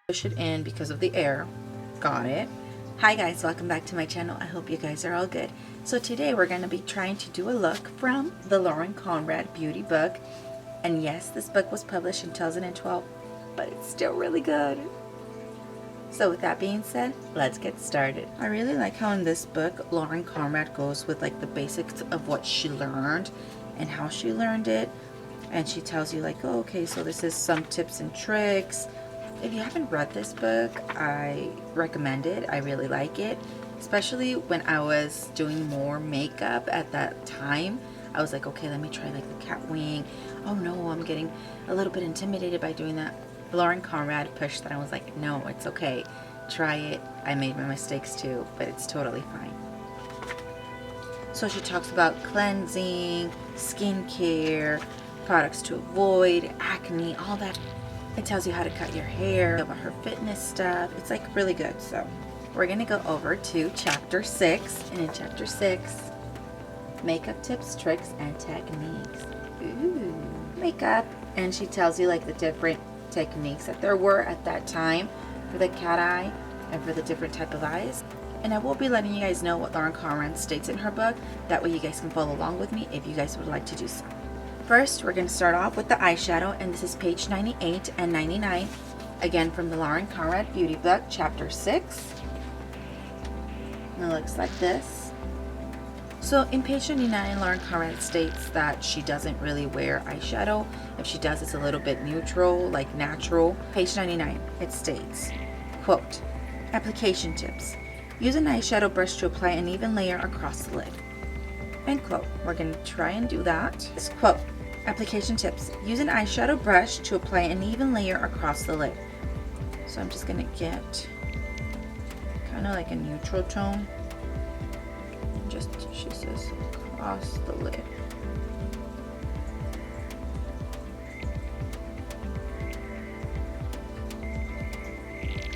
push it in because of the air. Got it. Hi guys, welcome back to my channel. I hope you guys are all good. So today we're going to be trying to do a look from the Conrad beauty book. And yes, this book was published in 2012, but it's still really good. So with that being said, let's get started. I really like how in this book, Conrad goes with like the basics of what she learned and how she learned it. And she tells you like, oh, okay, so this is some tips and tricks. If you haven't read this book, I recommend it. I really like it, especially when I was doing more makeup at that time. I was like, okay, let me try like the cat wing. Oh no, I'm getting a little bit intimidated by doing that. Conrad pushed that. I was like, no, it's okay. Try it. I made my mistakes too, but it's totally fine. So she talks about cleansing, skincare, products to avoid, acne, all that. It tells you how to cut your hair, about her fitness stuff. It's like really good. So we're gonna go over to chapter 6, and in chapter 6, makeup tips, tricks, and techniques. Ooh, makeup. And she tells you like the different techniques that there were at that time for the cat eye and for the different type of eyes. And I will be letting you guys know what Conrad states in her book. That way you guys can follow along with me if you guys would like to do so. First, we're going to start off with the eyeshadow, and this is page 98 and 99. Again, from the Conrad Beauty Book, chapter 6. And it looks like this. So in page 99, Conrad states that she doesn't really wear eyeshadow. If she does, it's a little bit neutral, like natural. Page 99, it states, quote, application tips. Use an eyeshadow brush to apply an even layer across the lid. End quote. We're going to try and do that. This quote, application tips. Use an eyeshadow brush to apply an even layer across the lid. So I'm just going to get kind of like a neutral tone. Just, she says, across the lid.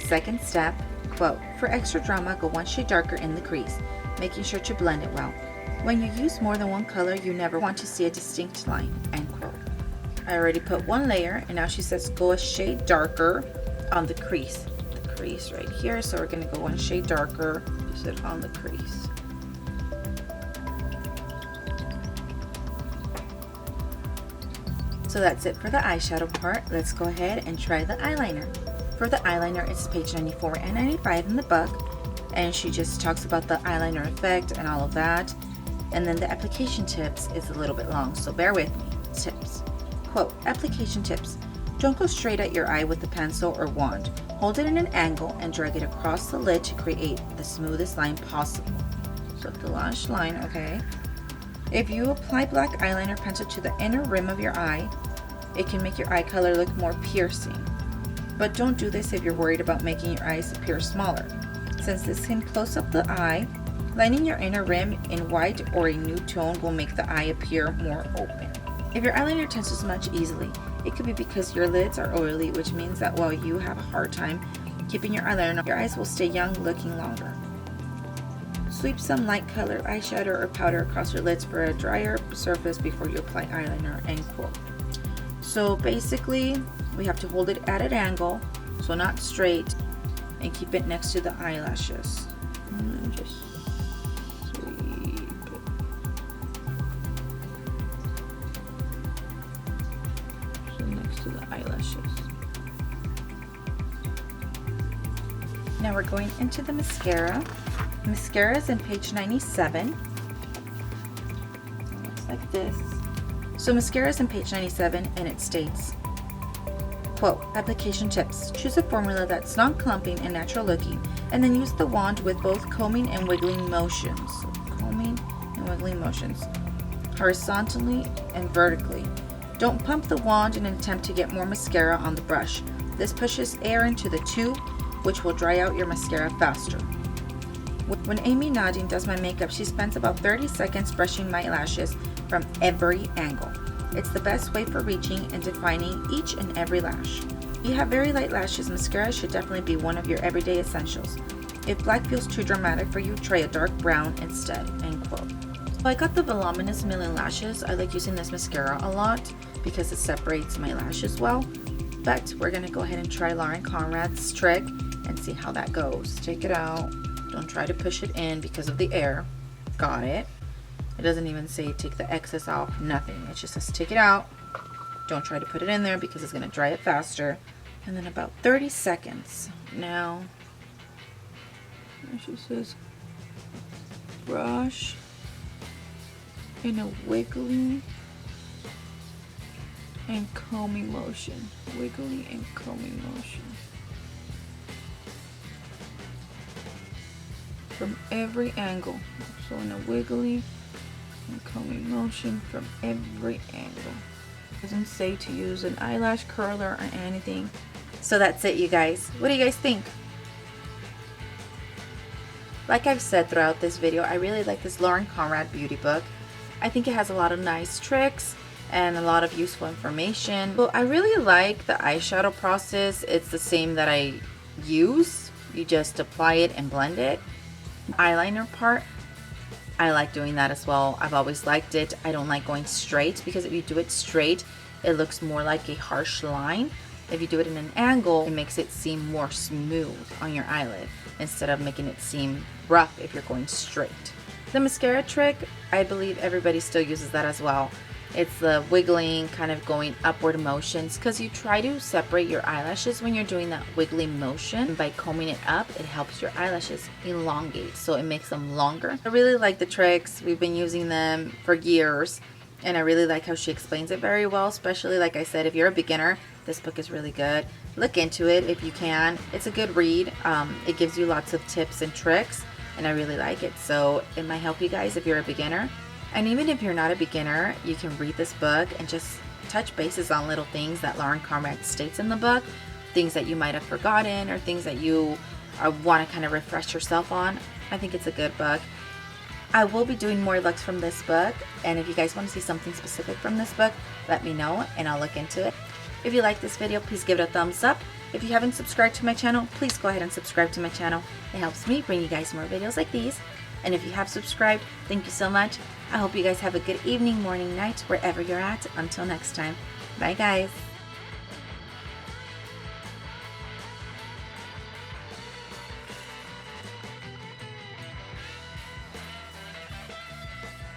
Second step, quote, for extra drama, go one shade darker in the crease, making sure to blend it well. When you use more than one color, you never want to see a distinct line, end quote. I already put one layer, and now she says go a shade darker on the crease. The crease right here, so we're going to go one shade darker, use it on the crease. So that's it for the eyeshadow part. Let's go ahead and try the eyeliner. For the eyeliner, it's page 94 and 95 in the book, and she just talks about the eyeliner effect and all of that. And then the application tips is a little bit long, so bear with me. Tips. Quote, application tips. Don't go straight at your eye with the pencil or wand. Hold it in an angle and drag it across the lid to create the smoothest line possible. So the lash line, okay. If you apply black eyeliner pencil to the inner rim of your eye, it can make your eye color look more piercing. But don't do this if you're worried about making your eyes appear smaller. Since this can close up the eye, lining your inner rim in white or a nude tone will make the eye appear more open. If your eyeliner tends to smudge easily, it could be because your lids are oily, which means that while you have a hard time keeping your eyeliner, your eyes will stay young looking longer. Sweep some light colored eyeshadow or powder across your lids for a drier surface before you apply eyeliner, end quote. So basically, we have to hold it at an angle, so not straight, and keep it next to the eyelashes. And just sweep it. So next to the eyelashes. Now we're going into the mascara. Mascara is in page 97. It looks like this. So mascara is in page 97, and it states, quote, application tips. Choose a formula that's non-clumping and natural looking, and then use the wand with both combing and wiggling motions. So combing and wiggling motions, horizontally and vertically. Don't pump the wand in an attempt to get more mascara on the brush. This pushes air into the tube, which will dry out your mascara faster. When Amy Nadine does my makeup, she spends about 30 seconds brushing my lashes from every angle. It's the best way for reaching and defining each and every lash. If you have very light lashes, mascara should definitely be one of your everyday essentials. If black feels too dramatic for you, try a dark brown instead, end quote. So I got the Voluminous Million Lashes. I like using this mascara a lot because it separates my lashes well. But we're going to go ahead and try Lauren Conrad's trick and see how that goes. Take it out. Don't try to push it in because of the air. Got it. It doesn't even say take the excess out. Nothing. It just says take it out. Don't try to put it in there because it's going to dry it faster. And then about 30 seconds. Now, she says brush in a wiggly and combing motion. Wiggly and combing motion. From every angle. So in a wiggly and combing motion from every angle. Doesn't say to use an eyelash curler or anything. So that's it, you guys. What do you guys think? Like I've said throughout this video, I really like this Lauren Conrad beauty book. I think it has a lot of nice tricks and a lot of useful information. Well, I really like the eyeshadow process. It's the same that I use. You just apply it and blend it. Eyeliner part, I like doing that as well. I've always liked it. I don't like going straight because if you do it straight, it looks more like a harsh line. If you do it in an angle, it makes it seem more smooth on your eyelid instead of making it seem rough if you're going straight. The mascara trick, I believe everybody still uses that as well. It's the wiggling, kind of going upward motions, because you try to separate your eyelashes when you're doing that wiggly motion. By combing it up, it helps your eyelashes elongate, so it makes them longer. I really like the tricks. We've been using them for years, and I really like how she explains it very well, especially like I said, if you're a beginner, this book is really good. Look into it if you can. It's a good read. It gives you lots of tips and tricks, and I really like it. So it might help you guys if you're a beginner. And even if you're not a beginner, you can read this book and just touch bases on little things that Lauren Conrad states in the book, things that you might have forgotten or things that you want to kind of refresh yourself on. I think it's a good book. I will be doing more looks from this book, and if you guys want to see something specific from this book, let me know and I'll look into it. If you like this video, please give it a thumbs up. If you haven't subscribed to my channel, please go ahead and subscribe to my channel. It helps me bring you guys more videos like these. And if you have subscribed, thank you so much. I hope you guys have a good evening, morning, night, wherever you're at. Until next time. Bye, guys.